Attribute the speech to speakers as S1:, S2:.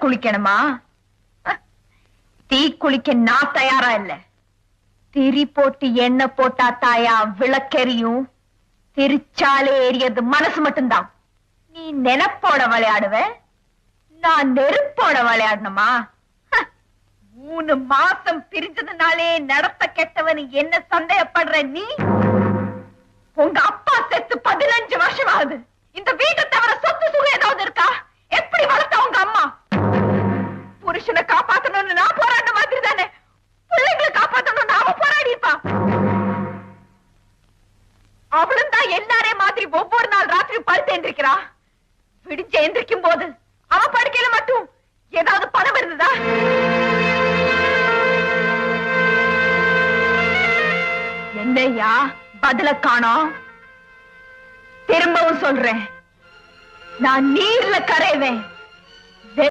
S1: குளிக்கணுமா? தீ குளிக்க நான் தயாரா இல்ல. திரி போட்டு எண்ணெய் போட்டா தாயா விளக்கெரியும். திரிச்சாலே எரியது மனசு மட்டும்தான். நீ நெனப்போட விளையாடுவ, நான் நெருப்போட விளையாடணுமா? 3 மாசம் பிரிஞ்சதுனாலே நடத்த கெட்டவன் என்ன சந்தேகப்படுற நீ? உங்க அப்பா செத்து 15 வருஷம் ஆகுது. இந்த வீட்டை தவிர சொத்து சுகம் ஏதாவது இருக்கா? எப்படி வளர்த்த உங்க அம்மா? புருஷனை காப்பாத்தணும்னு நான் போராட்ட மாதிரி தானே பிள்ளைங்களை காப்பாத்தணும் நாம போராடி இருப்பா. அவளும் தான் எல்லாரே மாதிரி ஒவ்வொரு நாள் ராத்திரி படுத்து எந்திரிக்கிறா. விடிஞ்சு எந்திரிக்கும் போது அவ படுக்கையில மட்டும் ஏதாவது பணம் இருந்ததா? என்னையா பதில காணோம்? திரும்பவும் சொல்றேன், நான் நீர்ல கரைவேன்.